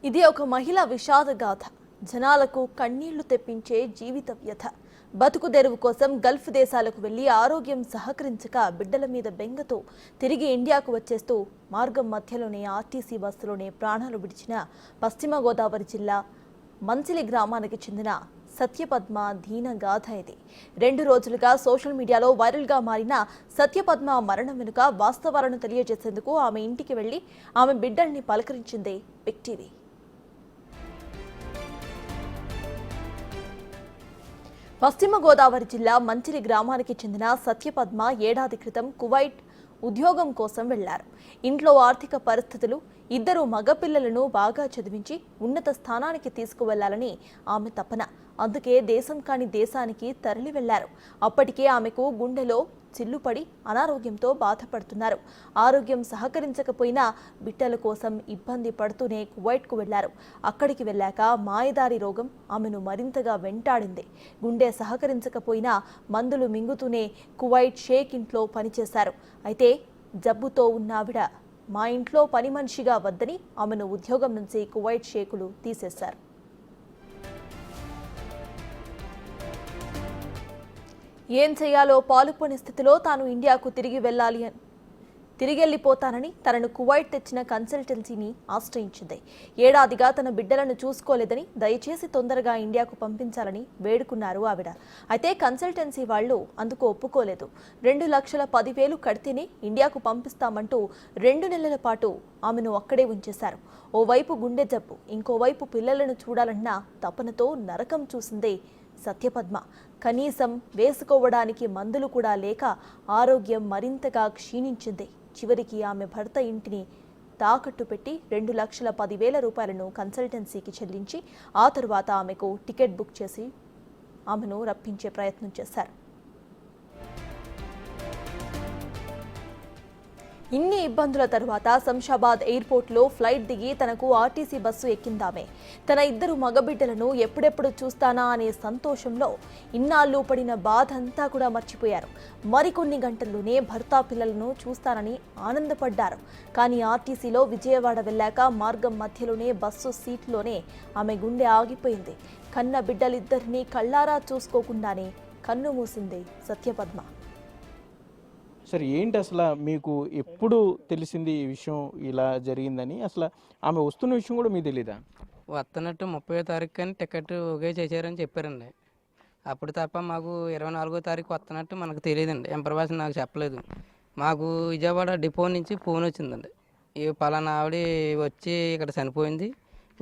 ఇది ఒక మహిళ విషాద గాథ. జనాలకు కన్నీళ్లు తెప్పించే జీవిత వ్యథ. బతుకు తెరువు కోసం గల్ఫ్ దేశాలకు వెళ్లి ఆరోగ్యం సహకరించక బిడ్డల మీద బెంగతో తిరిగి ఇండియాకు వచ్చేస్తూ మార్గం మధ్యలోనే ఆర్టీసీ బస్సులోనే ప్రాణాలు విడిచిన పశ్చిమ గోదావరి జిల్లా మంచిలి గ్రామానికి చెందిన సత్యపద్మ దీన గాథ ఇది. 2 రోజులుగా సోషల్ మీడియాలో వైరల్గా మారిన సత్యపద్మ మరణం వెనుక వాస్తవాలను తెలియజేసేందుకు ఆమె ఇంటికి వెళ్లి ఆమె బిడ్డల్ని పలకరించింది బిగ్ టీవీ. పశ్చిమ గోదావరి జిల్లా మంచిలి గ్రామానికి చెందిన సత్యపద్మ ఏడాది క్రితం కువైట్ ఉద్యోగం కోసం వెళ్లారు. ఇంట్లో ఆర్థిక పరిస్థితులు, 2 మగపిల్లలను బాగా చదివించి ఉన్నత స్థానానికి తీసుకువెళ్లాలని ఆమె తపన. అందుకే దేశం కాని దేశానికి తరలి వెళ్లారు. అప్పటికే ఆమెకు గుండెలో చిల్లుపడి అనారోగ్యంతో బాధపడుతున్నారు. ఆరోగ్యం సహకరించకపోయినా బిడ్డల కోసం ఇబ్బంది పడుతూనే కువైట్కు వెళ్లారు. అక్కడికి వెళ్ళాక మాయదారి రోగం ఆమెను మరింతగా వెంటాడింది. గుండె సహకరించకపోయినా మందులు మింగుతూనే కువైట్ షేక్ ఇంట్లో పనిచేశారు. అయితే జబ్బుతో ఉన్న ఆవిడ మా ఇంట్లో పని మనిషిగా వద్దని ఆమెను ఉద్యోగం నుంచి కువైట్ షేకులు తీసేశారు. ఏం చేయాలో పాలుపోని స్థితిలో తాను ఇండియాకు తిరిగెళ్లిపోతానని తనను కువైట్ తెచ్చిన కన్సల్టెన్సీని ఆశ్రయించింది. ఏడాదిగా తన బిడ్డలను చూసుకోలేదని, దయచేసి తొందరగా ఇండియాకు పంపించాలని వేడుకున్నారు ఆవిడ. అయితే కన్సల్టెన్సీ వాళ్లు అందుకు ఒప్పుకోలేదు. 2,10,000 కడితేనే ఇండియాకు పంపిస్తామంటూ 2 నెలల పాటు ఆమెను అక్కడే ఉంచేశారు. ఓవైపు గుండె జబ్బు, ఇంకోవైపు పిల్లలను చూడాలన్న తపనతో నరకం చూసిందే సత్యపద్మ. కనీసం వేసుకోవడానికి మందులు కూడా లేక ఆరోగ్యం మరింతగా క్షీణించింది. చివరికి ఆమె భర్త ఇంటిని తాకట్టు పెట్టి 2,10,000 రూపాయలను కన్సల్టెన్సీకి చెల్లించి ఆ తరువాత ఆమెకు టికెట్ బుక్ చేసి ఆమెను రప్పించే ప్రయత్నం చేశారు. ఇన్ని ఇబ్బందుల తరువాత శంషాబాద్ ఎయిర్పోర్ట్లో ఫ్లైట్ దిగి తనకు ఆర్టీసీ బస్సు ఎక్కిందామే. తన 2 మగబిడ్డలను ఎప్పుడెప్పుడు చూస్తానా అనే సంతోషంలో ఇన్నాళ్ళు పడిన బాధ అంతా కూడా మర్చిపోయారు. మరికొన్ని గంటల్లోనే భర్త పిల్లలను చూస్తానని ఆనందపడ్డారు. కానీ ఆర్టీసీలో విజయవాడ వెళ్ళాక మార్గం మధ్యలోనే బస్సు సీట్లోనే ఆమె గుండె ఆగిపోయింది. కన్న బిడ్డలిద్దరినీ కళ్ళారా చూసుకోకుండానే కన్ను మూసింది సత్యపద్మ. సరే, ఏంటి అసలు మీకు ఎప్పుడు తెలిసింది ఈ విషయం ఇలా జరిగిందని? అసలు ఆమె వస్తున్న విషయం కూడా మీకు తెలీదా? వస్తున్నట్టు 30వ తారీఖు కానీ టికెట్ ఓకే చేశారని చెప్పారండి. అప్పుడు తప్ప మాకు 24వ తారీఖు వస్తున్నట్టు మనకు తెలియదండి. ఇన్ఫర్మేషన్ నాకు చెప్పలేదు. మాకు విజయవాడ డిపో నుంచి ఫోన్ వచ్చిందండి. ఈ పలానా ఆవిడ వచ్చి ఇక్కడ చనిపోయింది,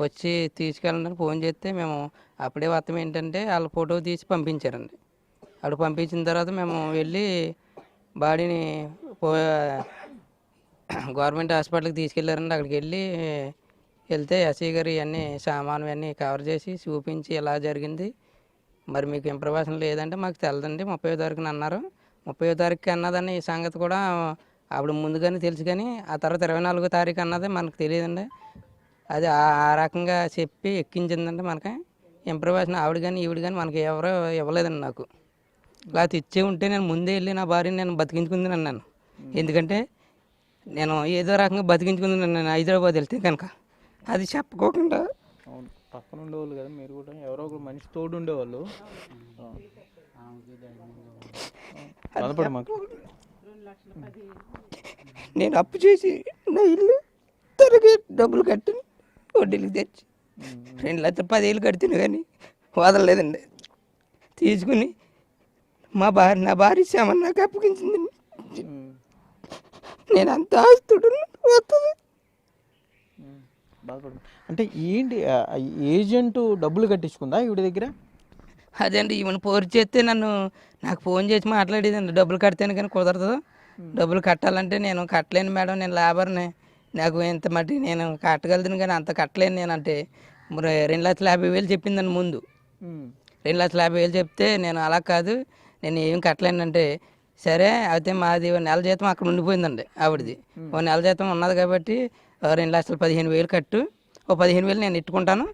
వచ్చి తీసుకెళ్ళండి ఫోన్ చేస్తే మేము అప్పుడే వస్తాం. ఏంటంటే వాళ్ళ ఫోటో తీసి పంపించారండి. అప్పుడు పంపించిన తర్వాత మేము వెళ్ళి బాడీని గవర్నమెంట్ హాస్పిటల్కి తీసుకెళ్ళారండి. అక్కడికి వెళ్తే ఎస్ఐ గారు ఇవన్నీ సామాను అన్నీ కవర్ చేసి చూపించి ఇలా జరిగింది, మరి మీకు ఇన్ఫర్మేషన్ లేదంటే మాకు తెలదండి, 30వ తారీఖున అన్నారు. 30వ తారీఖు అన్నదని ఈ సంగతి కూడా అప్పుడు ముందుగానే తెలుసు, కానీ ఆ తర్వాత 24వ తారీఖు అన్నది మనకు తెలియదండి. అది ఆ రకంగా చెప్పి ఎక్కించిందంటే మనకి ఇన్ఫర్మేషన్ ఆవిడ కానీ ఈవిడ కానీ మనకి ఎవరో ఇవ్వలేదండి. నాకు లేకపోతే ఇచ్చే ఉంటే నేను ముందే వెళ్ళి నా భార్యని నేను బతికించుకుంది అన్నాను. ఎందుకంటే నేను ఏదో రకంగా బతికించుకుంది నేను హైదరాబాద్ వెళ్తే కనుక అది చెప్పుకోకుండా. అవును, పక్కన ఉండేవాళ్ళు కదా మీరు కూడా, ఎవరో ఒక మనిషి తోడు ఉండేవాళ్ళు. నేను అప్పు చేసి నా ఇల్లు తరగే డబ్బులు కట్టి వడ్డీలకు తెచ్చి 2,10,000 కడుతున్నా కానీ వదలలేదండి. తీసుకుని నా భార్య శ్యామని నాకు అప్పగించిందండి. నేను అంత ఆస్తుడు వస్తుంది. అంటే ఏంటి, ఏజెంట్ డబ్బులు కట్టించుకుందా ఈవిడ దగ్గర? అదే అండి, ఈమెను పోరు చేస్తే నాకు ఫోన్ చేసి మాట్లాడేదండి. డబ్బులు కడితేనే కానీ కుదరదు, డబ్బులు కట్టాలంటే నేను కట్టలేను మేడం, నేను లేబర్ని, నాకు ఇంత మట్టి నేను కట్టగలుగుతాను కానీ అంత కట్టలేను నేను అంటే 2,50,000 చెప్పిందండి ముందు. 2,50,000 చెప్తే నేను అలా కాదు, నేను ఏం కట్టలేనంటే సరే అయితే మాది నెల జీతం అక్కడ ఉండిపోయిందండి ఆవిడది. ఓ నెల జీతం ఉన్నది కాబట్టి 2,15,000 కట్టు, ఓ 15,000 నేను ఇట్టుకుంటాను,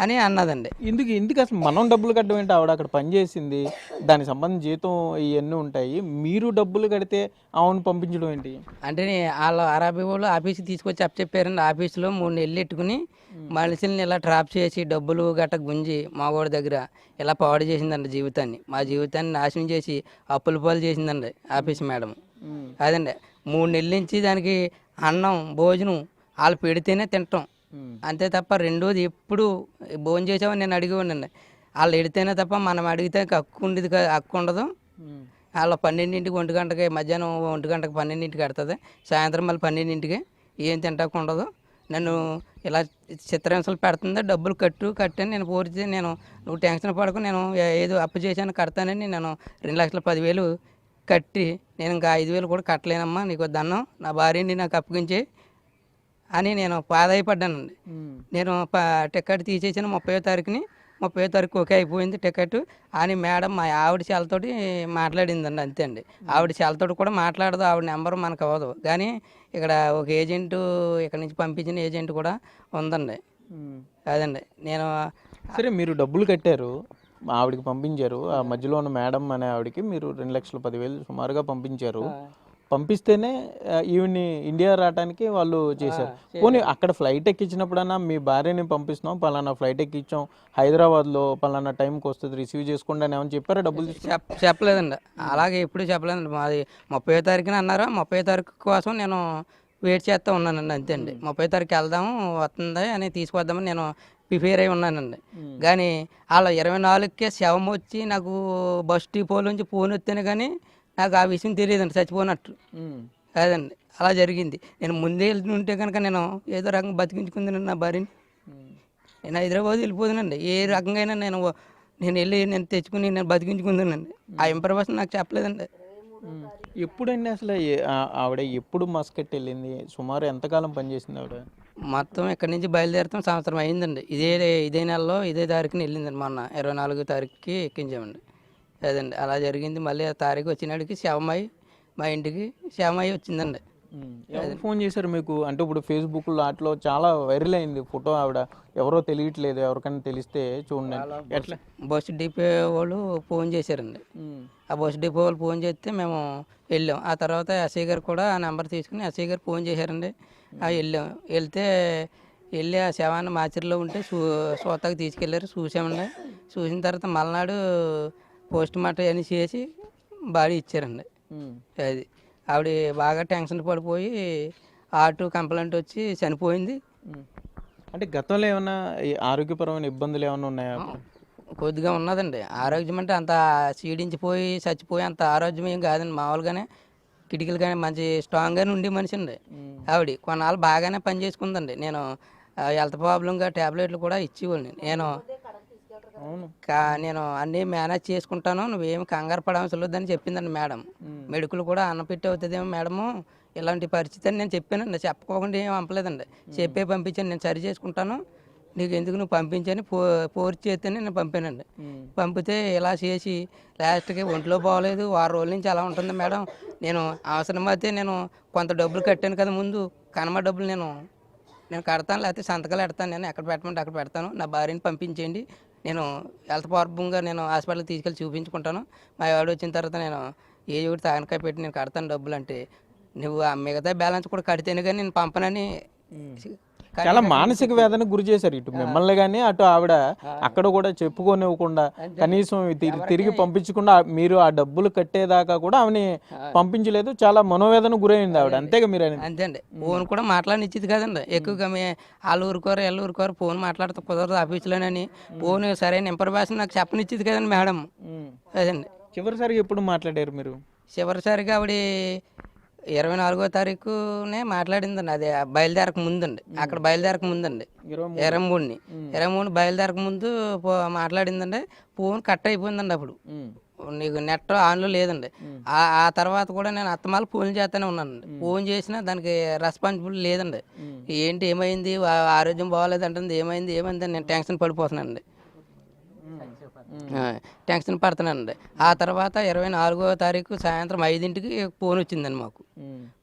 అని అన్నదండి. ఎందుకు అసలు మనం డబ్బులు కట్టడం ఏంటి? ఆవిడ అక్కడ పని చేసింది, దానికి సంబంధించి జీతం ఇవన్నీ ఉంటాయి, మీరు డబ్బులు కడితే ఆమెను పంపించడం ఏంటి? అంటే వాళ్ళు అరాబీ వాళ్ళు ఆఫీస్కి తీసుకొచ్చి చెప్పారండి. ఆఫీసులో 3 నెలలు ఎట్టుకుని మనుషుల్ని ఇలా ట్రాప్ చేసి డబ్బులు గట్ట గుంజి మాగోడి దగ్గర ఇలా పాడు చేసిందండి జీవితాన్ని. మా జీవితాన్ని నాశనం చేసి అప్పుల పాలు చేసిందండి ఆఫీస్ మేడం. అదండి 3 నెలల నుంచి దానికి అన్నం భోజనం వాళ్ళు పెడితేనే తింటాం, అంతే తప్ప రెండోది ఎప్పుడు భోజనం చేసామని నేను అడిగేవాడినండి. వాళ్ళు ఎడితేనే తప్ప మనం అడిగితే హక్కు ఉండేది హక్కు ఉండదు. వాళ్ళ 12ంటికి 1 గంటకి మధ్యాహ్నం 1 గంటకి 12ంటికి కడుతుంది, సాయంత్రం మళ్ళీ 12ంటికి ఏం తింటాకు ఉండదు. నన్ను ఇలా చిత్రహింసలు పెడుతుంది. డబ్బులు కట్టని నేను పోరితే నువ్వు టెన్షన్ పడకు, నేను ఏదో అప్పు చేశాను కడతానని నేను 2,10,000 కట్టి నేను ఇంకా 5,000 కూడా కట్టలేనమ్మా, నీకు దండం, నా భార్యని నాకు అప్పగించే అని నేను పాదాయపడ్డానండి. నేను టికెట్ తీసేసిన 30వ తారీఖుని, 30వ తారీఖు ఓకే అయిపోయింది టికెట్ అని మేడం మా ఆవిడ చాలతోటి మాట్లాడిందండి. అంతే అండి, ఆవిడ చాలతోటి కూడా మాట్లాడదు, ఆవిడ నెంబర్ మనకు అవ్వదు. కానీ ఇక్కడ ఒక ఏజెంటు ఇక్కడ నుంచి పంపించిన ఏజెంట్ కూడా ఉందండి. అదండి నేను సరే, మీరు డబ్బులు కట్టారు, ఆవిడకి పంపించారు, ఆ మధ్యలో ఉన్న మేడం అనే ఆవిడకి మీరు 2,10,000 సుమారుగా పంపించారు. పంపిస్తేనే ఈవిని ఇండియా రావడానికి వాళ్ళు చేశారు. పోనీ అక్కడ ఫ్లైట్ ఎక్కించినప్పుడన్నా మీ భార్యని పంపిస్తున్నాం, పలానా ఫ్లైట్ ఎక్కించాం, హైదరాబాద్లో పలానా టైంకి వస్తుంది, రిసీవ్ చేసుకోండి అని ఏమైనా చెప్పారా? డబ్బులు చెప్పలేదండి, అలాగే ఎప్పుడు చెప్పలేదండి. మాది 30వ తారీఖున అన్నారు, 30వ తారీఖు కోసం నేను వెయిట్ చేస్తూ ఉన్నానండి. అంతే అండి, 30వ తారీఖు వెళ్దాము వస్తుంది అని తీసుకొద్దామని నేను ప్రిపేర్ అయి ఉన్నానండి. కానీ అలా 24కే శవం వచ్చి నాకు బస్ డిపోల నుంచి ఫోన్ వస్తేనే కానీ నాకు ఆ విషయం తెలియదండి, చచ్చిపోయినట్టు. అదండి అలా జరిగింది. నేను ముందే వెళ్తుంటే కనుక నేను ఏదో రకంగా బతికించుకుందానండి నా భార్యని. నేను హైదరాబాద్ వెళ్ళిపోదునండి, ఏ రకంగా నేను వెళ్ళి నేను తెచ్చుకుని నేను బతికించుకుందానండి. ఆ ఇన్ఫర్మేషన్ నాకు చెప్పలేదండి. ఎప్పుడండి అసలు ఆవిడ ఎప్పుడు మస్కట్ వెళ్ళింది? సుమారు ఎంతకాలం పనిచేసింది ఆవిడ? మొత్తం ఇక్కడి నుంచి బయలుదేరుతాం సంవత్సరం అయిందండి. ఇదే నెలలో ఇదే తారీఖున వెళ్ళిందండి. మొన్న 24వ తారీఖుకి ఎక్కించామండి. అదండి అలా జరిగింది. మళ్ళీ ఆ తారీఖు వచ్చినాడికి శవమై మా ఇంటికి శవమై వచ్చిందండి. ఎవరు ఫోన్ చేశారు మీకు? అంటే ఇప్పుడు ఫేస్బుక్లో వాటిలో చాలా వైరల్ అయింది ఫోటో, ఆవిడ ఎవరో తెలియట్లేదు, ఎవరికైనా తెలిస్తే చూడండి. ఎట్లా? బస్సు డిపో వాళ్ళు ఫోన్ చేశారండి. ఆ బస్సు డిపో వాళ్ళు ఫోన్ చేస్తే మేము వెళ్ళాం. ఆ తర్వాత ఎస్ఐ గారు కూడా ఆ నెంబర్ తీసుకుని ఎస్ఐ గారు ఫోన్ చేశారండి. వెళ్ళి ఆ శవాన్ని మాచిరిలో ఉంటే సోతాకి తీసుకెళ్ళారు, చూసామండి. చూసిన తర్వాత మలనాడు పోస్ట్ మార్టం అని చేసి బాడీ ఇచ్చారండి. అది ఆవిడ బాగా టెన్షన్ పడిపోయి ఆటో కంప్లైంట్ వచ్చి చనిపోయింది. అంటే గతంలో ఏమైనా ఆరోగ్యపరమైన ఇబ్బందులు ఏమైనా ఉన్నాయా? కొద్దిగా ఉన్నదండి. ఆరోగ్యం అంటే అంత చీడించిపోయి చచ్చిపోయి అంత ఆరోగ్యం ఏం కాదండి, మామూలుగానే కిటికీలు కానీ మంచి స్ట్రాంగ్గానే ఉండే మనిషి అండి ఆవిడ. కొన్నాళ్ళు బాగానే పని చేసుకుందండి. నేను హెల్త్ ప్రాబ్లంగా ట్యాబ్లెట్లు కూడా ఇచ్చేవాడిని. నేను అన్నీ మేనేజ్ చేసుకుంటాను, నువ్వేమి కంగారు పడవలసి లేదని చెప్పిందండి మేడం. మెడికల్ కూడా అన్నపెట్టి అవుతుందేమో మేడము ఇలాంటి పరిస్థితి అని నేను చెప్పానండి. చెప్పకోకుండా ఏం పంపలేదండి, చెప్పే పంపించాను, నేను సరి చేసుకుంటాను, నీకు ఎందుకు నువ్వు పంపించని ఫోర్స్ చేస్తేనే నేను పంపానండి. పంపితే ఇలా చేసి లాస్ట్కి ఒంట్లో బాగోలేదు, 6 రోజుల నుంచి అలా ఉంటుంది మేడం. నేను అవసరమైతే నేను కొంత డబ్బులు కట్టాను కదా ముందు, కనమ డబ్బులు నేను కడతాను, లేకపోతే సంతకాలు పెడతాను, నేను ఎక్కడ పెట్టమంటే అక్కడ పెడతాను, నా భార్యని పంపించేయండి, నేను హెల్త్ ప్రాబ్లంగా నేను హాస్పిటల్కి తీసుకెళ్ళి చూపించుకుంటాను, మా ఆవిడ వచ్చిన తర్వాత నేను ఏ ఒకటి తాగనకాయ పెట్టి నేను కడతాను డబ్బులు అంటే, నువ్వు ఆ మిగతా బ్యాలెన్స్ కూడా కడితేనే కానీ నేను పంపనని చాలా మానసిక వేదనకు గురి చేశారు, ఇటు మిమ్మల్ని కానీ అటు ఆవిడ అక్కడ కూడా చెప్పుకోనివ్వకుండా కనీసం తిరిగి పంపించకుండా మీరు ఆ డబ్బులు కట్టేదాకా కూడా ఆమెని పంపించలేదు. చాలా మనోవేదన గురైంది ఆవిడ, అంతేగా మీరు? అంతే అండి, ఫోన్ కూడా మాట్లాడనిచ్చేది కాదండి ఎక్కువగా. వాళ్ళు ఊరుకోరు ఫోన్ మాట్లాడితే కుదరదు ఆఫీసులోనని ఫోన్ సరైన ఇన్ఫర్మేషన్ నాకు చెప్పనిచ్చేది కదండి మేడం. అదండి చివరిసారిగా ఎప్పుడు మాట్లాడారు మీరు? చివరిసారిగా ఆవిడ 24వ తారీఖునే మాట్లాడిందండి. అది బయలుదేరక ముందండి, అక్కడ బయలుదేరక ముందండి, 23 బయలుదేరక ముందు మాట్లాడిందండి. ఫోన్ కట్ అయిపోయిందండి. అప్పుడు నీకు నెట్ ఆన్లో లేదండి. ఆ తర్వాత కూడా నేను అత్తమాలు ఫోన్ చేస్తూనే ఉన్నానండి. ఫోన్ చేసినా దానికి రెస్పాన్సిబుల్ లేదండి. ఏంటి ఏమైంది, ఆరోగ్యం బాగోలేదంటుంది, ఏమైంది అని నేను టెన్షన్ పడిపోతున్నానండి, టెన్షన్ పడుతున్నానండి. ఆ తర్వాత 24వ తారీఖు సాయంత్రం 5ంటికి ఫోన్ వచ్చిందండి మాకు.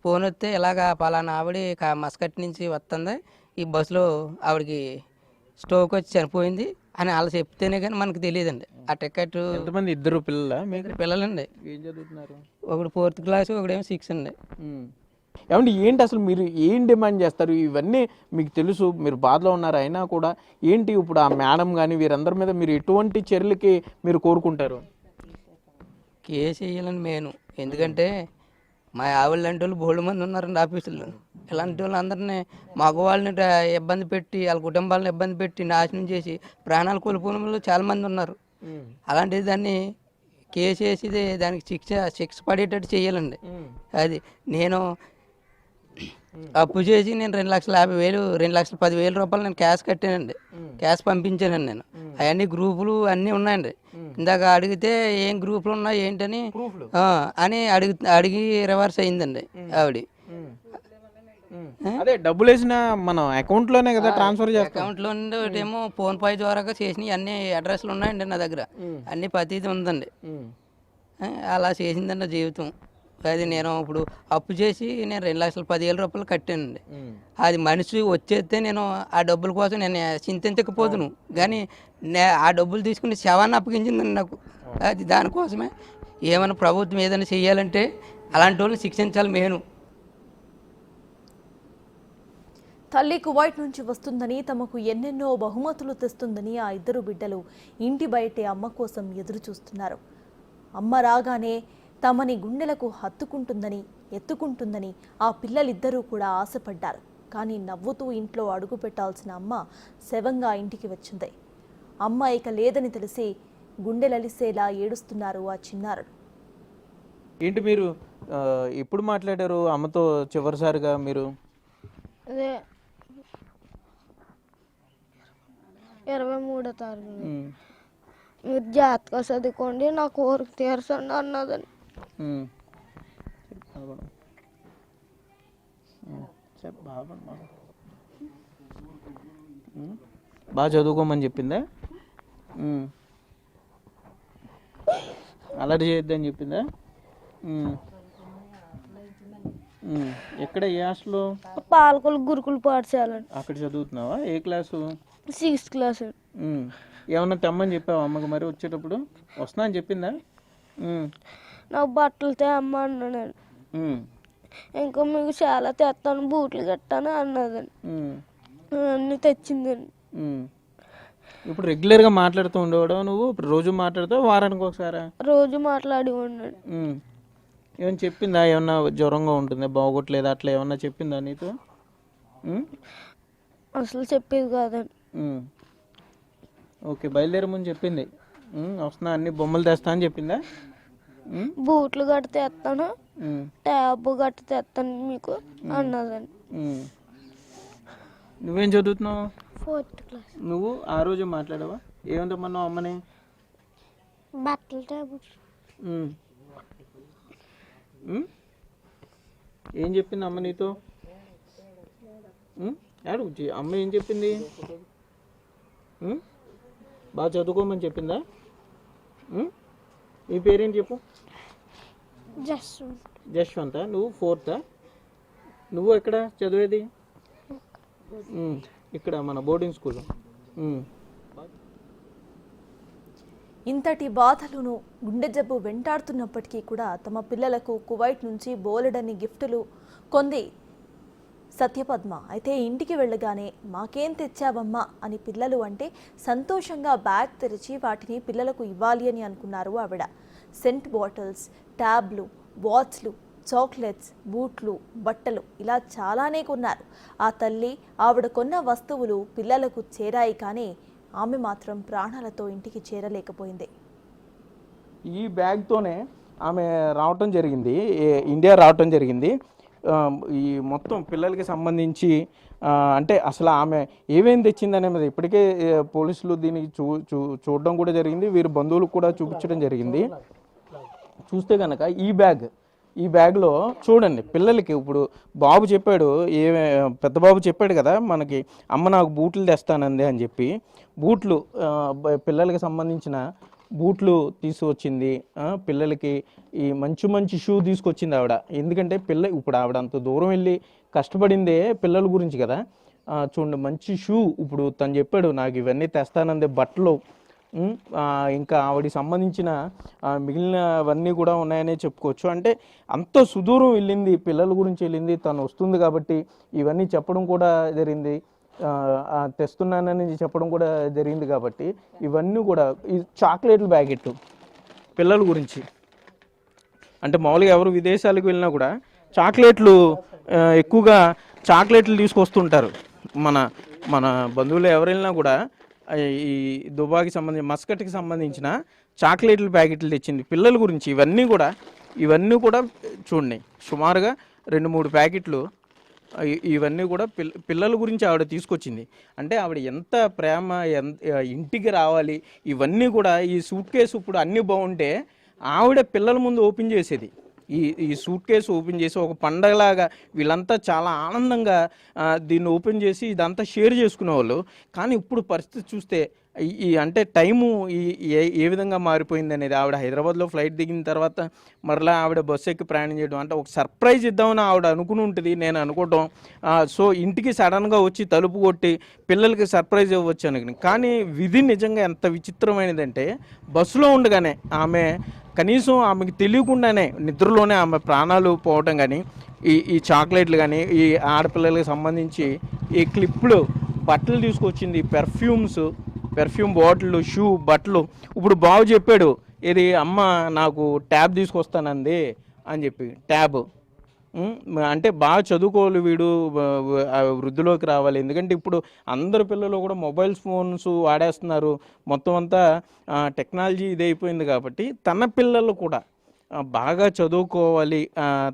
ఫోన్ వస్తే ఇలాగా పలానా ఆవిడ మస్కట్ నుంచి వస్తుంది, ఈ బస్సులో ఆవిడకి స్ట్రోక్ వచ్చి చనిపోయింది అని వాళ్ళు చెప్తేనే కానీ మనకు తెలియదండి. ఆ టికెట్ ఎంతమంది? ఇద్దరు పిల్లల మీకు? పిల్లలండి. ఏం చదువుతున్నారు? ఒకడు 4th క్లాస్, ఒకడేమో 6 అండి. ఏమంటే ఏంటి అసలు మీరు ఏం డిమాండ్ చేస్తారు? ఇవన్నీ మీకు తెలుసు, మీరు బాధలో ఉన్నారు, అయినా కూడా ఏంటి ఇప్పుడు ఆ మేడం కానీ వీరందరి మీద మీరు ఎటువంటి చర్యలకి మీరు కోరుకుంటారు? కేసు వేయాలని మెయిన్. ఎందుకంటే మా ఆవిడ లాంటి వాళ్ళు బోల్డ్ మంది ఉన్నారండి ఆఫీసుల్లో. ఇలాంటి వాళ్ళందరినీ మగవాళ్ళని ఇబ్బంది పెట్టి వాళ్ళ కుటుంబాలను ఇబ్బంది పెట్టి నాశనం చేసి ప్రాణాలు కోల్పోయిన వాళ్ళు చాలామంది ఉన్నారు. అలాంటిది దాన్ని కేసు వేసి దానికి శిక్ష పడేటట్టు చేయాలండి. అది నేను అప్పు చేసి నేను 2,50,000 2,10,000 రూపాయలు నేను క్యాష్ కట్టానండి. క్యాష్ పంపించానండి నేను. అవన్నీ గ్రూపులు అన్నీ ఉన్నాయండి. ఇందాక అడిగితే ఏం గ్రూపులు ఉన్నాయి ఏంటని అని అడిగి రివర్స్ అయిందండి ఆవిడ. అదే డబ్బులు వేసిన మన అకౌంట్ లోనే కదా ట్రాన్స్ఫర్ చేస్తాం. అకౌంట్ లో నుండి ఒకటేమో ఫోన్ పే ద్వారా చేసినవి అన్ని అడ్రస్లు ఉన్నాయండి నా దగ్గర. అన్ని ప్రతిదీ ఉందండి. అలా చేసిందండి నా జీవితం. అది నేను ఇప్పుడు అప్పు చేసి నేను 2,10,000 రూపాయలు కట్టానండి. అది మనిషి వచ్చేస్తే నేను ఆ డబ్బుల కోసం నేను చింతించకపోదును, కానీ ఆ డబ్బులు తీసుకుని శవాన్ని అప్పగించిందండి నాకు. అది దానికోసమే ఏమైనా ప్రభుత్వం ఏదైనా చెయ్యాలంటే అలాంటి వాళ్ళని శిక్షించాలి మెయిన్. తల్లి కువైట్ నుంచి వస్తుందని, తమకు ఎన్నెన్నో బహుమతులు తెస్తుందని ఆ ఇద్దరు బిడ్డలు ఇంటి బయటే అమ్మ కోసం ఎదురు చూస్తున్నారు. అమ్మ రాగానే తమని గుండెలకు హత్తుకుంటుందని, ఎత్తుకుంటుందని ఆ పిల్లలిద్దరూ కూడా ఆశపడ్డారు. కానీ నవ్వుతూ ఇంట్లో అడుగు పెట్టాల్సిన అమ్మ శవంగా ఇంటికి వచ్చింది. అమ్మ ఇక లేదని తెలిసి గుండెలలిసేలా ఏడుస్తున్నారు ఆ చిన్నారులు. ఏంటి మీరు ఎప్పుడు మాట్లాడారు అమ్మతో చివరిసారిగా మీరు? అదే 23వ తారీఖు మీరు జాగ్రత్తగా చదువుకోండి, నా కోరిక తీర్చండి అన్నదని. బాగా చదువుకోమని చెప్పిందా? అలర్ట్ చేయొద్దని చెప్పిందా? ఎక్కడ, ఏ హాస్టల్లో? పాలకుల గురుకుల పాఠశాల. అక్కడ చదువుతున్నావా? ఏ క్లాసు? 6th class. ఏమన్నా తెమ్మని చెప్పావా అమ్మకి మరి వచ్చేటప్పుడు? వస్తున్నా అని చెప్పిందా? నాకు బట్టలు తేమ్మ అన్నాను. ఇంకా మీకు చాలా తెస్తాను, బూట్లు కట్టాను అన్నదండి. అన్నీ తెచ్చిందండి. ఇప్పుడు రెగ్యులర్గా మాట్లాడుతూ ఉండేవాడు నువ్వు? ఇప్పుడు రోజు మాట్లాడుతావు, వారానికి ఒకసారా? రోజు మాట్లాడి ఉన్నాడు. ఏమన్నా చెప్పిందా? ఏమన్నా జ్వరంగా ఉంటుంది, బాగోట్లేదా, అట్లా ఏమన్నా చెప్పిందా నీతో? అసలు చెప్పేది కాదండి. ఓకే, బయలుదేరే ముందు చెప్పింది వస్తున్నా, అన్ని బొమ్మలు తెస్తా అని చెప్పిందా? బూట్లు గట్టి తెస్తాను, ట్యాబ్ గట్టి తెస్తాను మీకు అన్నదండి. నువ్వేం చదువుతున్నావు? 4th class. నువ్వు ఆ రోజు మాట్లాడావా? ఏమంటామన్నావు అమ్మని? బట్టలు ట్యాబ్. ఏం చెప్పింది అమ్మ నీతో? అమ్మ ఏం చెప్పింది? బాగా చదువుకోమని చెప్పిందా? నీ పేరేంటి చెప్పు? జశ్వంత. నువ్వు 4th? నువ్వు ఎక్కడ చదివేది? ఇక్కడ మన బోర్డింగ్ స్కూల్. ఇంతటి బాధలను, గుండె జబ్బు వెంటాడుతున్నప్పటికీ కూడా తమ పిల్లలకు కువైట్ నుంచి బోలెడన్ని గిఫ్టులు కొంది సత్యపద్మ. అయితే ఇంటికి వెళ్ళగానే మాకేం తెచ్చావమ్మా అని పిల్లలు అంటే సంతోషంగా బ్యాగ్ తెరిచి వాటిని పిల్లలకు ఇవ్వాలి అని అనుకున్నారు ఆవిడ. సెంట్ బాటిల్స్, ట్యాబ్లు, వాచ్లు, చాక్లెట్స్, బూట్లు, బట్టలు ఇలా చాలానే కొన్నారు. ఆ తల్లి ఆవిడ కొన్న వస్తువులు పిల్లలకు చేరాయి, కానీ ఆమె మాత్రం ప్రాణాలతో ఇంటికి చేరలేకపోయింది. ఈ బ్యాగ్తోనే ఆమె రావటం జరిగింది, ఇండియా రావటం జరిగింది. ఈ మొత్తం పిల్లలకి సంబంధించి అంటే అసలు ఆమె ఏమేమి తెచ్చిందనేది ఇప్పటికే పోలీసులు దీనికి చూడడం కూడా జరిగింది, వీరి బంధువులకు కూడా చూపించడం జరిగింది. చూస్తే కనుక ఈ బ్యాగ్లో చూడండి పిల్లలకి, ఇప్పుడు బాబు చెప్పాడు, పెద్ద బాబు చెప్పాడు కదా మనకి, అమ్మ నాకు బూట్లు తెస్తానంది అని చెప్పి. బూట్లు, పిల్లలకి సంబంధించిన బూట్లు తీసుకొచ్చింది. పిల్లలకి ఈ మంచి షూ తీసుకొచ్చింది ఆవిడ. ఎందుకంటే ఇప్పుడు ఆవిడ అంత దూరం వెళ్ళి కష్టపడిందే పిల్లల గురించి కదా. చూడండి మంచి షూ, ఇప్పుడు తను చెప్పాడు నాకు ఇవన్నీ తెస్తానందే బట్టలు, ఇంకా ఆవిడకి సంబంధించిన మిగిలినవన్నీ కూడా ఉన్నాయనే చెప్పుకోవచ్చు. అంటే అంత సుదూరం వెళ్ళింది, పిల్లల గురించి వెళ్ళింది, తను వస్తుంది కాబట్టి ఇవన్నీ చెప్పడం కూడా జరిగింది, తెస్తున్నానని చెప్పడం కూడా జరిగింది. కాబట్టి ఇవన్నీ కూడా ఈ చాక్లెట్ల ప్యాకెట్లు పిల్లల గురించి, అంటే మామూలుగా ఎవరు విదేశాలకు వెళ్ళినా కూడా చాక్లెట్లు ఎక్కువగా చాక్లెట్లు తీసుకొస్తుంటారు. మన మన బంధువులు ఎవరు వెళ్ళినా కూడా ఈ దుబాయ్కి సంబంధించి మస్కట్కి సంబంధించిన చాక్లెట్ల ప్యాకెట్లు తెచ్చింది పిల్లల గురించి. ఇవన్నీ కూడా చూడండి, సుమారుగా 2-3 ప్యాకెట్లు ఇవన్నీ కూడా పిల్లల గురించి ఆవిడ తీసుకొచ్చింది. అంటే ఆవిడ ఎంత ప్రేమ, ఇంటికి రావాలి, ఇవన్నీ కూడా ఈ సూట్ కేసు ఇప్పుడు అన్నీ బాగుంటే ఆవిడ పిల్లల ముందు ఓపెన్ చేసేది. ఈ సూట్ కేసు ఓపెన్ చేసి ఒక పండగలాగా వీళ్ళంతా చాలా ఆనందంగా దీన్ని ఓపెన్ చేసి ఇదంతా షేర్ చేసుకునేవాళ్ళు. కానీ ఇప్పుడు పరిస్థితి చూస్తే అంటే టైము ఏ విధంగా మారిపోయింది అనేది, ఆవిడ హైదరాబాద్లో ఫ్లైట్ దిగిన తర్వాత మరలా ఆవిడ బస్సు ఎక్కి ప్రయాణం చేయడం, అంటే ఒక సర్ప్రైజ్ ఇద్దామని ఆవిడ అనుకుని ఉంటుంది, నేను అనుకోవటం. సో ఇంటికి సడన్గా వచ్చి తలుపు కొట్టి పిల్లలకి సర్ప్రైజ్ ఇవ్వచ్చు అని. కానీ విధి నిజంగా ఎంత విచిత్రమైనదంటే, బస్సులో ఉండగానే ఆమె కనీసం ఆమెకి తెలియకుండానే నిద్రలోనే ఆమె ప్రాణాలు పోవటం కానీ, ఈ చాక్లెట్లు కానీ, ఈ ఆడపిల్లలకి సంబంధించి ఈ క్లిప్లు, బట్టలు తీసుకొచ్చింది, పెర్ఫ్యూమ్ బాటిళ్ళు, షూ, బట్టలు. ఇప్పుడు బావ చెప్పాడు, ఇది అమ్మ నాకు ట్యాబ్ తీసుకొస్తానంది అని చెప్పి. ట్యాబ్ అంటే బాగా చదువుకోవాలి వీడు, వృద్ధిలోకి రావాలి. ఎందుకంటే ఇప్పుడు అందరు పిల్లలు కూడా మొబైల్ ఫోన్స్ వాడేస్తున్నారు, మొత్తం అంతా టెక్నాలజీ ఇదైపోయింది. కాబట్టి తన పిల్లలు కూడా బాగా చదువుకోవాలి,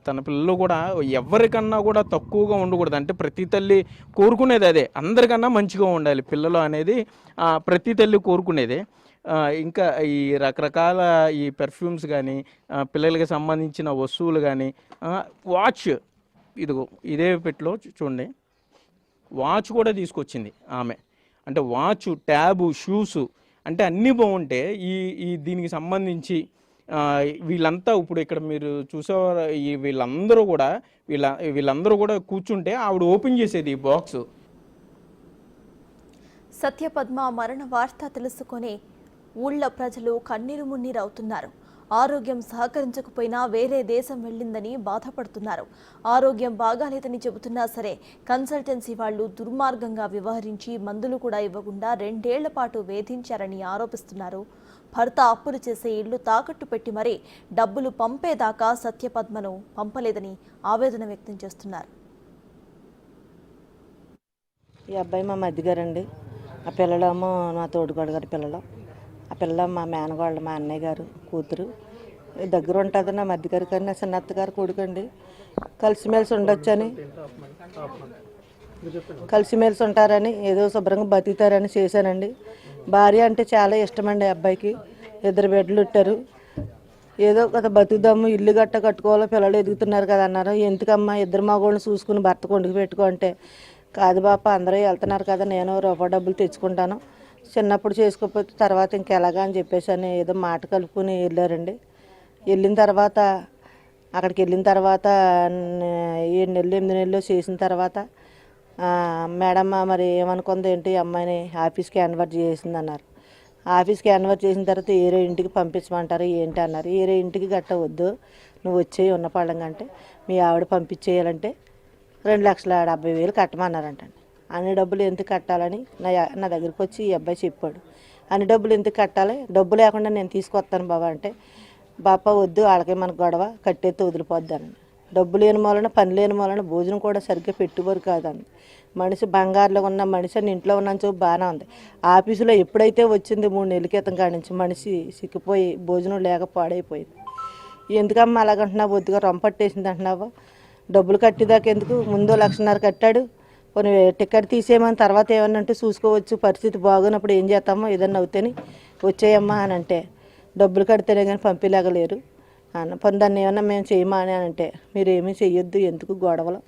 తన పిల్లలు కూడా ఎవరికన్నా కూడా తక్కువగా ఉండకూడదు. అంటే ప్రతి తల్లి కోరుకునేది అదే, అందరికన్నా మంచిగా ఉండాలి పిల్లలు అనేది ప్రతి తల్లి కోరుకునేదే. ఇంకా ఈ రకరకాల ఈ పెర్ఫ్యూమ్స్ కానీ, పిల్లలకి సంబంధించిన వస్తువులు కానీ, వాచ్, ఇదే పెట్లో చూడండి వాచ్ కూడా తీసుకొచ్చింది ఆమె. అంటే వాచ్, ట్యాబు, షూస్, అంటే అన్నీ బాగుంటే దీనికి సంబంధించి వీళ్ళంతా ఇప్పుడు ఇక్కడ మీరు చూసేవారు, వీళ్ళందరూ కూడా కూర్చుంటే ఆవిడ ఓపెన్ చేసేది ఈ బాక్స్. సత్యపద్మ మరణ వార్త తెలుసుకొని ఊళ్ళో ప్రజలు కన్నీరు మున్నీరు అవుతున్నారు. ఆరోగ్యం సహకరించకపోయినా వేరే దేశం వెళ్ళిందని బాధపడుతున్నారు. ఆరోగ్యం బాగాలేదని చెబుతున్నా సరే కన్సల్టెన్సీ వాళ్లు దుర్మార్గంగా వ్యవహరించి మందులు కూడా ఇవ్వకుండా 2 ఏళ్ల పాటు వేధించారని ఆరోపిస్తున్నారు. భర్త అప్పులు చేసే ఇళ్లు తాకట్టు పెట్టి మరీ డబ్బులు పంపేదాకా సత్యపద్మను పంపలేదని ఆవేదన వ్యక్తం చేస్తున్నారు. ఈ అబ్బాయి మా మధ్యగారండి, ఆ పిల్లలేమో మా తోడుకోడు గారి పిల్లలు, ఆ పిల్ల మా మేనగాళ్ళు, మా అన్నయ్య గారు కూతురు. దగ్గర ఉంటుంది నా మధ్యగారి కానీ, నా చిన్నత్త గారు కొడుకండి. కలిసిమెలిసి ఉండొచ్చని, కలిసిమెలిసి ఉంటారని, ఏదో శుభ్రంగా బతుకుతారని చేశానండి. భార్య అంటే చాలా ఇష్టమండి అబ్బాయికి. 2 బిడ్డలు ఉంటారు. ఏదో ఒక బతుకుదాము, ఇల్లు గట్ట కట్టుకోవాలో, పిల్లలు ఎదుగుతున్నారు కదా అన్నారు. ఎందుకమ్మా 2 మగోళ్ళని చూసుకుని భర్త కొండుకు పెట్టుకో అంటే, కాదు బాప అందరూ వెళ్తున్నారు కదా, నేను రూపాయి డబ్బులు తెచ్చుకుంటాను, చిన్నప్పుడు చేసుకోకపోతే తర్వాత ఇంకెలాగా అని చెప్పేసి అని ఏదో మాట కలుపుకుని వెళ్ళారండి. వెళ్ళిన తర్వాత అక్కడికి వెళ్ళిన తర్వాత 7 నెలలు 8 నెలలు చేసిన తర్వాత మేడం మరి ఏమనుకుంది ఏంటి అమ్మాయిని ఆఫీస్కి కన్వర్ట్ చేసింది అన్నారు. ఆఫీస్కి కన్వర్ట్ చేసిన తర్వాత ఏరే ఇంటికి పంపించమంటారు ఏంటి అన్నారు. ఏరే ఇంటికి గట్ట వద్దు, నువ్వు వచ్చేయి ఉన్న పళ్ళంగంటే మీ ఆవిడ పంపించేయాలంటే 2,70,000 కట్టమన్నారంటండి. అన్ని డబ్బులు ఎందుకు కట్టాలని నా దగ్గరికి వచ్చి ఈ అబ్బాయి చెప్పాడు. అన్ని డబ్బులు ఎందుకు కట్టాలి, డబ్బు లేకుండా నేను తీసుకొస్తాను బాబా అంటే, బాపా వద్దు వాళ్ళకే మనకు గొడవ, కట్టేస్తే వదిలిపోద్దానండి. డబ్బు లేని మూలన, పని లేని మూలన భోజనం కూడా సరిగ్గా పెట్టుబడి కాదండి. మనిషి బంగారులో ఉన్న మనిషి అని ఇంట్లో ఉన్న చూపు బాగానే ఉంది. ఆఫీసులో ఎప్పుడైతే వచ్చింది 3 నెలల క్రితం కాడి నుంచి మనిషి సిక్కిపోయి భోజనం లేక పాడైపోయింది. ఎందుకమ్మా అలాగంటున్నావు, బొద్దుగా రొంపట్టేసింది అంటున్నావు, డబ్బులు కట్టేదాకా ఎందుకు, ముందు 1,50,000 కట్టాడు, కొన్ని టికెట్ తీసేయమని తర్వాత ఏమన్నా అంటే చూసుకోవచ్చు, పరిస్థితి బాగున్నప్పుడు ఏం చేస్తామో ఏదన్నా అవుతాని వచ్చేయమ్మా అని అంటే, డబ్బులు కడితేనే కానీ పంపిలేగలేరు అన్న. పని దాన్ని ఏమన్నా మేము చేయమా అని అంటే, మీరు ఏమీ చెయ్యొద్దు, ఎందుకు గొడవలు,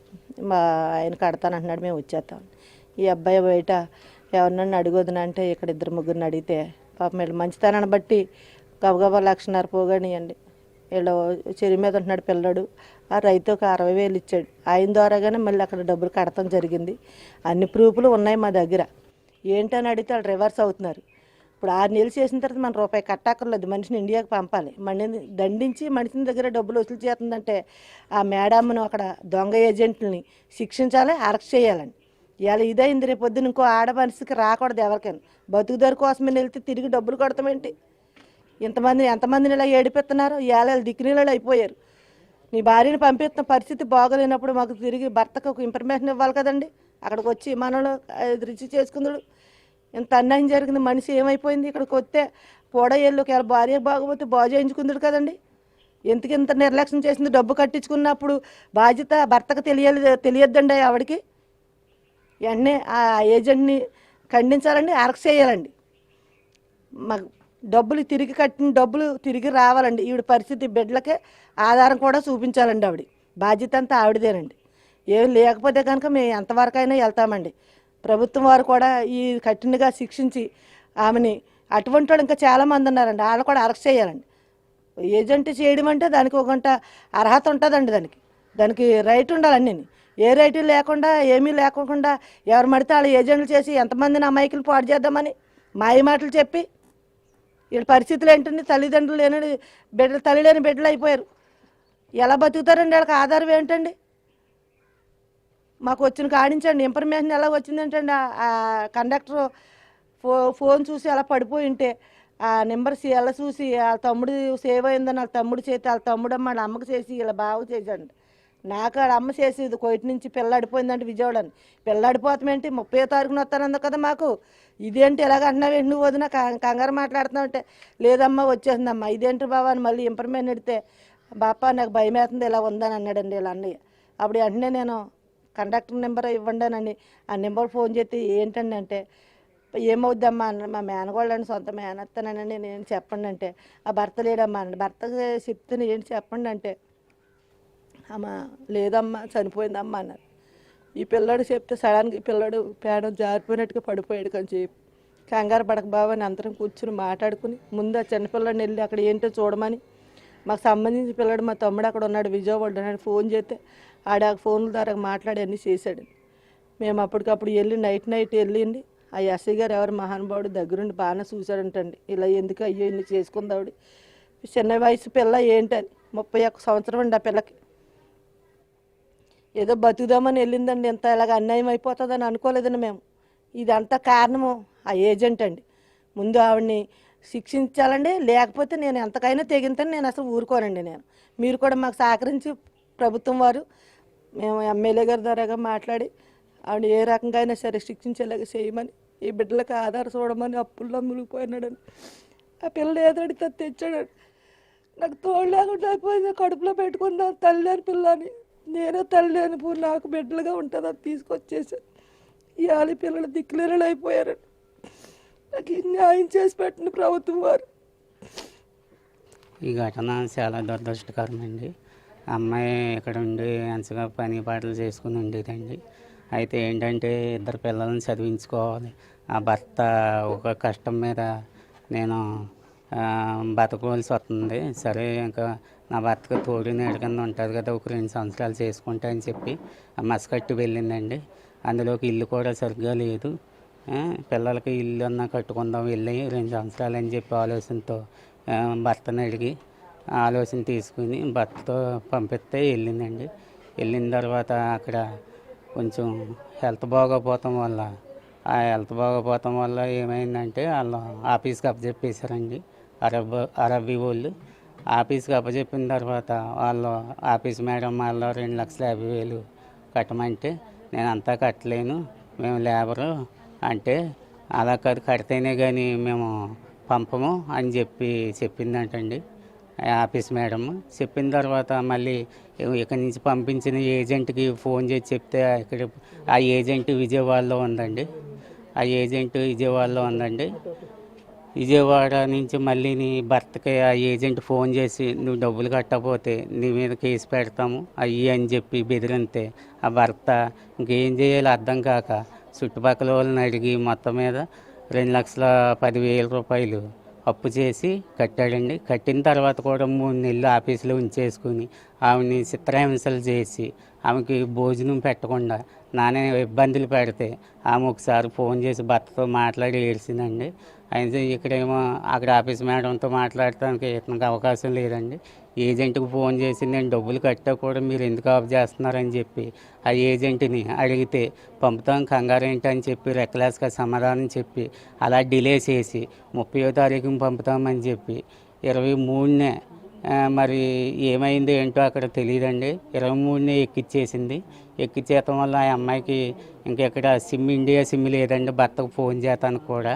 మా ఆయన కడతానంటున్నాడు, మేము వచ్చేస్తాం. ఈ అబ్బాయి బయట ఎవరినన్ను అడిగొద్దున అంటే, ఇక్కడ 2 ముగ్గురిని అడిగితే పాపం వీళ్ళు మంచితనాన్ని బట్టి గబగబా 1,50,000 పోగానియండి వీళ్ళ చెరువు మీద ఉంటున్నాడు పిల్లడు. ఆ రైతు ఒక 60,000 ఇచ్చాడు. ఆయన ద్వారాగానే మళ్ళీ అక్కడ డబ్బులు కడతాం జరిగింది. అన్ని ప్రూఫ్లు ఉన్నాయి మా దగ్గర. ఏంటని అడిగితే వాళ్ళు రివర్స్ అవుతున్నారు. ఇప్పుడు 6 నెలలు చేసిన తర్వాత మన రూపాయి కట్టక్కర్లేదు, మనిషిని ఇండియాకి పంపాలి. మనిషిని దండించి మనిషిని దగ్గర డబ్బులు వసూలు చేస్తుందంటే ఆ మేడమ్ను అక్కడ దొంగ ఏజెంట్ని శిక్షించాలి, అరెస్ట్ చేయాలండి. ఇవాళ ఇదైంది, రేపు పొద్దున ఇంకో ఆడ మనిషికి రాకూడదు ఎవరికైనా. బతుకుదారి కోసమే వెళ్తే తిరిగి డబ్బులు కొడతామేంటి? ఎంతమందిని ఇలా ఏడిపిస్తున్నారు. ఇవాళ దిక్కునీళ్ళు అయిపోయారు. నీ భార్యని పంపిస్తున్న పరిస్థితి బాగోలేనప్పుడు మాకు తిరిగి భర్తకు ఒక ఇన్ఫర్మేషన్ ఇవ్వాలి కదండి. అక్కడికి వచ్చి మనలో రిసీవ్ చేసుకుందుడు. ఇంత అన్యాయం జరిగింది, మనిషి ఏమైపోయింది. ఇక్కడికి వస్తే పోడేళ్ళు ఒకవేళ భార్య బాగోపోతే బాగు చేయించుకుందుడు కదండి. ఎందుకు ఇంత నిర్లక్ష్యం చేసింది? డబ్బు కట్టించుకున్నప్పుడు బాధ్యత భర్తకు తెలియద్దండి ఆవిడకి. వెంటనే ఆ ఏజెంట్ని ఖండించాలండి, అరెస్ట్ చేయాలండి. మాకు డబ్బులు తిరిగి కట్టిన డబ్బులు తిరిగి రావాలండి. ఈవిడ పరిస్థితి బిడ్డలకే ఆధారం కూడా చూపించాలండి. ఆవిడ బాధ్యత అంతా ఆవిడదేనండి. ఏం లేకపోతే కనుక మేము ఎంతవరకైనా వెళ్తామండి. ప్రభుత్వం వారు కూడా ఈ కఠినంగా శిక్షించి ఆమెని, అటువంటి వాళ్ళు ఇంకా చాలామంది ఉన్నారండి, వాళ్ళు కూడా అరెస్ట్ చేయాలండి. ఏజెంట్ చేయడం అంటే దానికి ఒక గంట అర్హత ఉంటుందండి. దానికి రైట్ ఉండాలండి. ఏ రైటు లేకుండా ఏమీ లేకుండా ఎవరు మడితే వాళ్ళు ఏజెంట్లు చేసి ఎంతమందిని అమాయకులు పాడు చేద్దామని మాయ మాటలు చెప్పి వీళ్ళ పరిస్థితులు ఏంటండి? తల్లిదండ్రులు లేని బిడ్డలు, తల్లి లేని బిడ్డలు అయిపోయారు. ఎలా బతుకుతారండి? వాళ్ళకి ఆధారం ఏంటండి? మాకు వచ్చిన కాడించండి ఇన్ఫర్మేషన్ ఎలా వచ్చిందేంటండి? ఆ కండక్టర్ ఫోన్ చూసి అలా పడిపోయి ఉంటే ఆ నెంబర్ ఎలా చూసి వాళ్ళ తమ్ముడు సేవ్ అయిందని వాళ్ళ తమ్ముడు చేతి, వాళ్ళ తమ్ముడు అమ్మ వాళ్ళ అమ్మకు చేసి ఇలా బాగా చేశాడు. నాకు వాళ్ళ అమ్మ చేసేది కోయిట నుంచి పిల్లడిపోయిందంటే విజయవాడని. పిల్లడిపోతామేంటి? 30వ తారీఖున వస్తానంది కదా మాకు. ఇదేంటి ఎలాగ అంటున్నావేంటి నువ్వు? వదిన కంగారు మాట్లాడుతున్నావు అంటే, లేదమ్మా వచ్చేసిందమ్మా. ఇదేంటి బాబా అని మళ్ళీ ఇన్ఫర్మేషన్ ఎడితే, బాపా నాకు భయం వేస్తుంది ఇలా ఉందని అన్నాడండి వీళ్ళ అన్నయ్య. అప్పుడు వెంటనే నేను కండక్టర్ నెంబర్ ఇవ్వండానండి. ఆ నెంబర్ ఫోన్ చేసి ఏంటండి అంటే, ఏమవుద్దమ్మా అన్న, మా మేనగోళ్ళని సొంత మేనత్తనండి నేను చెప్పండి అంటే, ఆ భర్త లేడమ్మా అన్నాడు. భర్తకు చెప్తే ఏంటి చెప్పండి అంటే, అమ్మ లేదమ్మా చనిపోయిందమ్మా అన్నారు. ఈ పిల్లడు చెప్తే సడన్గా ఈ పిల్లడు పేడం జారిపోయినట్టుగా పడిపోయాడు. కొంచెం కంగారు పడక బాబా అని అందరం కూర్చుని మాట్లాడుకుని ముందు ఆ చిన్నపిల్లడిని వెళ్ళి అక్కడ ఏంటో చూడమని, మాకు సంబంధించిన పిల్లడు మా తమ్ముడు అక్కడ ఉన్నాడు విజయవాడ ఉన్నాడు, ఫోన్ చేస్తే ఆడ ఫోన్ల ద్వారా మాట్లాడి అన్నీ చేశాడు. మేము అప్పటికప్పుడు వెళ్ళి నైట్ వెళ్ళింది. ఆ ఎస్ఐ గారు ఎవరు మహానుభావుడు దగ్గరుండి బాగానే చూశాడంటండి. ఇలా ఎందుకు అయ్యో ఇన్ని చేసుకుందావిడ, చిన్న వయసు పిల్ల ఏంటని. 31 సంవత్సరం అండి ఆ పిల్లకి. ఏదో బతుకుదామని వెళ్ళిందండి. ఎంత ఇలాగ అన్యాయం అయిపోతుందని అనుకోలేదండి మేము. ఇదంతా కారణము ఆ ఏజెంట్ అండి. ముందు ఆవిడని శిక్షించాలండి, లేకపోతే నేను ఎంతకైనా తెగింతని నేను అసలు ఊరుకోనండి. మీరు కూడా మాకు సహకరించి ప్రభుత్వం వారు, మేము ఎమ్మెల్యే గారి ద్వారాగా మాట్లాడి ఆవిడ ఏ రకంగా అయినా సరే శిక్షించేలాగా చేయమని, ఈ బిడ్డలకు ఆధార చూడమని అప్పుల్లో మునిగిపోయినాడని. ఆ పిల్లలు ఏదడితే తెచ్చాడండి. నాకు తోడు లేకుండా అయిపోయింది. కడుపులో పెట్టుకుందాం తల్లి అని పిల్లని, నేను తల్లి అని నాకు బిడ్డలుగా ఉంటుంది అది తీసుకొచ్చేసాను. ఇవాళ పిల్లలు దిక్కులేరలు అయిపోయారండి. నాకు ఈ న్యాయం చేసి పెట్టిన ప్రభుత్వం వారు. ఈ ఘటన చాలా దురదృష్టకరమండి. అమ్మాయి ఇక్కడ ఉండి మంచిగా పని పాటలు చేసుకుని ఉండేదండి. అయితే ఏంటంటే 2 పిల్లల్ని చదివించుకోవాలి. ఆ భర్త ఒక కష్టం మీద నేను బతకవలసి వస్తుంది. సరే ఇంకా నా భర్తకు తోడు నీడ కింద ఉంటుంది కదా, ఒక 2 సంవత్సరాలు చేసుకుంటా అని చెప్పి మసకట్టి వెళ్ళిందండి. అందులోకి ఇల్లు కూడా సరిగ్గా లేదు. పిల్లలకి ఇల్లు అన్నా కట్టుకుందాం వెళ్ళి 2 సంవత్సరాలు అని చెప్పి ఆలోచనతో భర్తను అడిగి ఆలోచన తీసుకుని భర్తతో పంపిస్తే వెళ్ళిందండి. వెళ్ళిన తర్వాత అక్కడ కొంచెం హెల్త్ బాగోపోవటం వల్ల ఏమైందంటే వాళ్ళు ఆఫీస్కి అప్పచెప్పేశారండి. అరబ్బీ వాళ్ళు ఆఫీస్కి అప్పచెప్పిన తర్వాత వాళ్ళు ఆఫీస్ మేడం వాళ్ళు 2,50,000 కట్టమంటే నేను అంతా కట్టలేను, మేము లేబరు అంటే, అలా కాదు కడితేనే కానీ మేము పంపము అని చెప్పిందంటండి ఆఫీస్ మేడం. చెప్పిన తర్వాత మళ్ళీ ఇక్కడి నుంచి పంపించిన ఏజెంట్కి ఫోన్ చేసి చెప్తే ఆ ఏజెంట్ విజయవాడలో ఉందండి. విజయవాడ నుంచి మళ్ళీ నీ భర్తకి ఆ ఏజెంట్ ఫోన్ చేసి నువ్వు డబ్బులు కట్టకపోతే నీ మీద కేసు పెడతాము అయ్యి అని చెప్పి బెదిరితే ఆ భర్త ఇంకేం చేయాలో అర్థం కాక చుట్టుపక్కల వాళ్ళని అడిగి మొత్తం మీద 2,10,000 రూపాయలు అప్పు చేసి కట్టాడండి. కట్టిన తర్వాత కూడా 3 నెలలు ఆఫీసులో ఉంచేసుకుని ఆమెని చిత్రహింసలు చేసి ఆమెకి భోజనం పెట్టకుండా నానే ఇబ్బందులు పెడితే ఆమె ఒకసారి ఫోన్ చేసి భర్తతో మాట్లాడి ఏడ్చిందండి. అయితే ఇక్కడేమో అక్కడ ఆఫీస్ మేడంతో మాట్లాడటానికి ఇతనికి అవకాశం లేదండి. ఏజెంట్కి ఫోన్ చేసి నేను డబ్బులు కట్టా కూడా మీరు ఎందుకు ఆఫ్ చేస్తున్నారని చెప్పి ఆ ఏజెంట్ని అడిగితే పంపుతాం కంగారు ఏంటి అని చెప్పి రెక్లెస్గా సమాధానం చెప్పి అలా డిలే చేసి 30వ తారీఖున పంపుతామని చెప్పి 23నే మరి ఏమైంది ఏంటో అక్కడ తెలియదండి. 23నే ఎక్కిచ్చేసింది. ఎక్కిచ్చేయటం వల్ల ఆ అమ్మాయికి ఇంకెక్కడ ఇండియా సిమ్ లేదండి భర్తకు ఫోన్ చేస్తాను కూడా.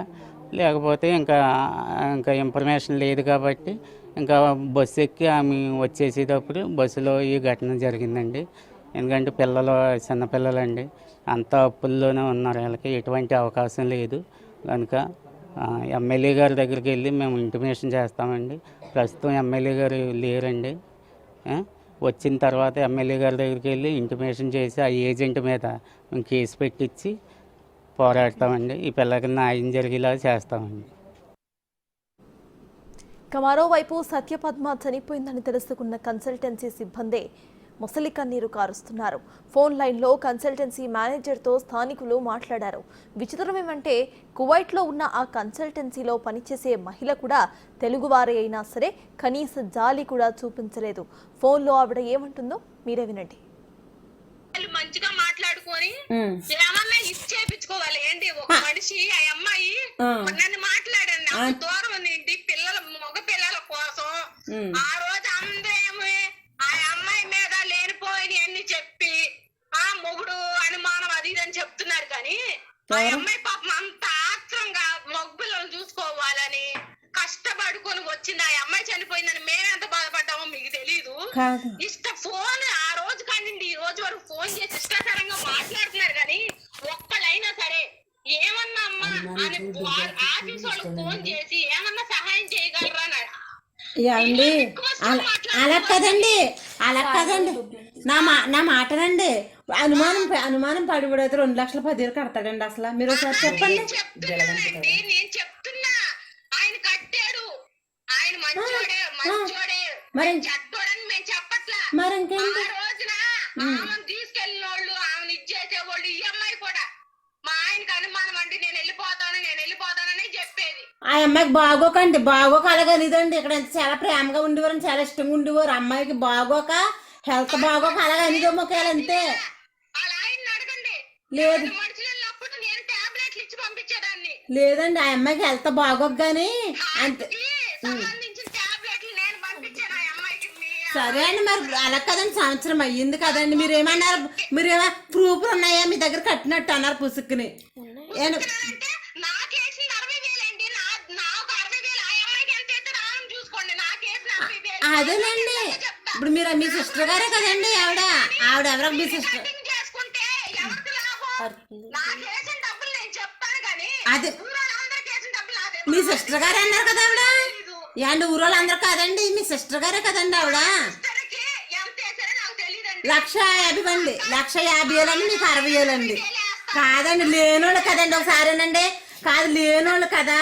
లేకపోతే ఇంకా ఇన్ఫర్మేషన్ లేదు కాబట్టి ఇంకా బస్సు ఎక్కి ఆమె వచ్చేసేటప్పుడు బస్సులో ఈ ఘటన జరిగిందండి. ఎందుకంటే చిన్నపిల్లలండి, అంతా అప్పుల్లోనే ఉన్నారు. వీళ్ళకి ఎటువంటి అవకాశం లేదు కనుక ఎమ్మెల్యే గారి దగ్గరికి వెళ్ళి మేము ఇంటిమేషన్ చేస్తామండి. ప్రస్తుతం ఎమ్మెల్యే గారు లేరండి. వచ్చిన తర్వాత ఎమ్మెల్యే గారి దగ్గరికి వెళ్ళి ఇంటిమేషన్ చేసి ఆ ఏజెంట్ మీద మేము కేసు పెట్టించి పోరాడతామండి. ఈ పిల్లకి న్యాయం జరిగేలా చేస్తామండి. మరోవైపు సత్యపద్మ చనిపోయిందని తెలుసుకున్న కన్సల్టెన్సీ సిబ్బందే మొసలి కన్నీరు కారుస్తున్నారు. ఫోన్ లైన్లో కన్సల్టెన్సీ మేనేజర్తో స్థానికులు మాట్లాడారు. విచిత్రమేమంటే కువైట్లో ఉన్న ఆ కన్సల్టెన్సీలో పనిచేసే మహిళ కూడా తెలుగువారే అయినా సరే కనీస జాలి కూడా చూపించలేదు. ఫోన్లో ఆవిడ ఏమంటుందో మీరే వినండి. మంచిగా మాట్లాడుకొని ఏమన్నా ఇచ్చేపించుకోవాలి ఏంటి ఒక మనిషి ఆ అమ్మాయి నన్ను మాట్లాడండి అంత దూరం ఉంది పిల్లల మగ పిల్లల కోసం. ఆ రోజు అందరేమో ఆ అమ్మాయి మీద లేనిపోయి అన్ని చెప్పి ఆ మొగుడు అనుమానం అది ఇది అని చెప్తున్నారు కానీ ఆ అమ్మాయి పాపం అంత ఆత్రంగా మగ పిల్లలు చూసుకోవాలని కష్టపడుకొని వచ్చింది. ఆ అమ్మాయి చనిపోయిందని మేమెంత బాధపడ్డామో మీకు తెలీదు. ఫోన్ ఆ రోజు కానీ ఈ రోజు వరకు ఫోన్ చేసి ఇష్టాకరంగా మాట్లాడుతున్నారు కానీ ఒక్కలైనా సరే ఏమన్నా అమ్మా అని ఆఫీస్ వాళ్ళకి ఫోన్ చేసి ఏమన్నా సహాయం చేయగలరా అలా కదండి నా మాటనండి. అనుమానం పడిపోతే 2,10,000 కడతాడండి. అసలు మీరు ఒకసారి చెప్పండి. చెప్తున్నానండి, నేను చెప్తున్నా ఆయన కట్టాడు, ఆయన మంచోడే మరి చెడ్డోడని మేము చెప్పట్లా. మరి ఇంకేంటి? ఆ రోజున ఆమెను తీసుకెళ్లిన వాళ్ళు ఆమెను ఇచ్చేసేవాళ్ళు ఈ అమ్మాయి కూడా మా ఆయనకి అనుమానం అండి నేను వెళ్ళిపోతానని చెప్పేది. ఆ అమ్మాయికి బాగోక అలాగనిదండి. ఇక్కడ చాలా ప్రేమగా ఉండేవారు, చాలా ఇష్టంగా ఉండేవారు. అమ్మాయికి బాగోక హెల్త్ బాగోక అలాగనిదో మొక్కలంతే. వాళ్ళ ఆయన అడగండి. లేదు మనుషులు వెళ్ళినప్పుడు నేను టాబ్లెట్లు ఇచ్చి పంపించేదాన్ని. లేదండి ఆ అమ్మాయికి హెల్త్ బాగోక గానీ అంతే. సంబంధించిన టాబ్లెట్లు నేను పంపించాను ఆ అమ్మాయికి. సరే అండి, మరి అలా కదండి, సంవత్సరం అయ్యింది కదండి. మీరేమన్నారు? మీరేమో ప్రూఫ్లు ఉన్నాయా మీ దగ్గర కట్టినట్టు అన్నారు పుసుక్కుని. నాకేసింది 60,000 అండి. నాకు 60,000 ఆ అమ్మాయికి ఎంత అయితే రాను చూసుకోండి. నాకేసిన 60,000 అదేనండి. ఇప్పుడు మీరు మీ సిస్టర్ గారే కదండి ఆవిడ ఎవరో మీ సిస్టర్ చేసుకుంటే ఎవరికి లాభం? నాకేసిన డబ్బులు నేను చెప్తాను కానీ అదే ఊరోళ్ళందరూ కేసిన డబ్బులు అదే మీ సిస్టర్ గారే అన్నారు కదా ఆవిడ. ఏంటి ఊరోళ్ళందరూ కాదండి, మీ సిస్టర్ గారే కదండి ఆవిడ. ఎంత వేసారో నాకు తెలియదండి. 1,50,000 అండి. 1,50,000 అండి, మీకు 60,000 అండి. కాదండి లేనోళ్ళు కదండి. ఒకసారేనండి కాదు లేనోళ్ళు కదా.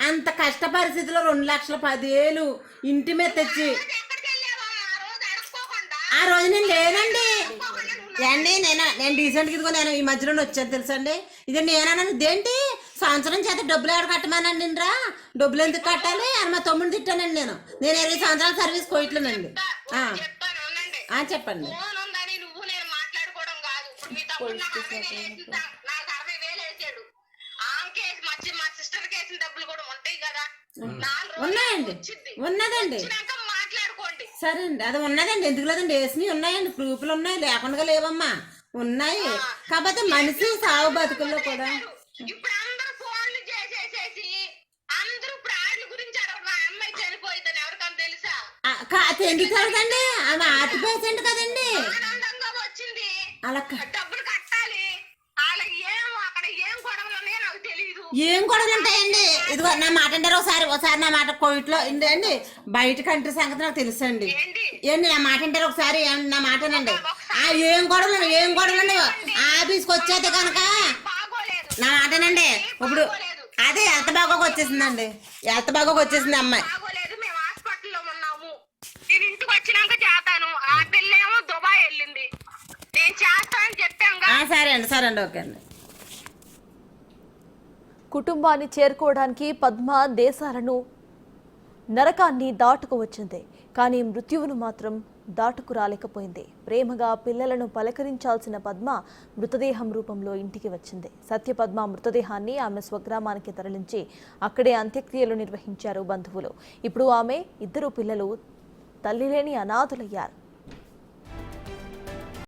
అంత కష్ట పరిస్థితిలో 2,10,000 ఇంటి మీద తెచ్చి ఆ రోజు నేను లేనండి అండి. నేను డీసెంట్గా ఇదిగో నేను ఈ మధ్యలో వచ్చాను తెలుసండి. ఇది నేనన్నాను ఇదేంటి సంవత్సరం చేత డబ్బులు ఎవరు కట్టమానండి రా, డబ్బులు ఎందుకు కట్టాలి అని మా తమ్ముడు తిట్టానండి. నేను 20 సంవత్సరాల సర్వీస్ కోయట్లేనండి. చెప్పండి. నువ్వు నేను మాట్లాడుకోవడం కాదు. మీ తమ్ముడు నాకు 60,000 వేసాడు. మా సిస్టర్ కేసిన డబ్బులు కూడా ఉంటాయి కదా. ఉన్నాయండి, ఉన్నదండి. మాట్లాడుకోండి. సరే అండి, అది ఉన్నదండి. ఎందుకు లేదండి, వేసినవి ఉన్నాయండి, ప్రూఫ్లు ఉన్నాయి, లేకుండా లేవమ్మా, ఉన్నాయి. కాకపోతే మనిషి సాగు బతుకుల్లో కూడా ఇప్పుడు అందరూ ఫోన్లు చేసేసేసి అందరూ ప్రాణుల గురించి అడగడం. ఆ అమ్మాయి చనిపోయిందని ఎవరికన్నా తెలుసా? ఎందుకు తెలుసండి, ఆమె హార్ట్ పేషెంట్ కదండి. ఆనందంగా వచ్చింది, అలా డబ్బులు కట్టాలి. వాళ్ళకి అక్కడ ఏం గొడవలు ఉన్నాయో నాకు తెలియదు. ఏం గొడవలు ఉంటాయండి? ఇదిగో నా మాట అంటారు ఒకసారి నా మాట కోవిట్లో అండి. బయట కంట్రీ సంగతి నాకు తెలుసు అండి. ఏంటి నా మాట అంటారు ఒకసారి నా మాట అనండి. ఏం గొడవలు ఆఫీస్కి వచ్చేది కనుక నా మాటనండి. ఇప్పుడు అదే ఎంత బాగోకి వచ్చేసిందండి, ఎంత బాగోకి వచ్చేసింది అమ్మాయి. బాగోలేదు, మేము హాస్పిటల్లో ఉన్నాము. నేను ఇంటికి వచ్చినాక చేస్తాను. ఆ పిల్ల ఏమో దుబాయ్ వెళ్ళింది. నేను చేస్తానని చెప్పాంగా. సరే అండి, ఓకే అండి. కుటుంబాన్ని చేరుకోవడానికి పద్మ దేశాలను నరకాన్ని దాటుకు వచ్చింది. కానీ మృత్యువును మాత్రం దాటుకు రాలేకపోయింది. ప్రేమగా పిల్లలను పలకరించాల్సిన పద్మ మృతదేహం రూపంలో ఇంటికి వచ్చింది. సత్యపద్మ మృతదేహాన్ని ఆమె స్వగ్రామానికి తరలించి అక్కడే అంత్యక్రియలు నిర్వహించారు బంధువులు. ఇప్పుడు ఆమె 2 పిల్లలు తల్లిలేని అనాథులయ్యారు.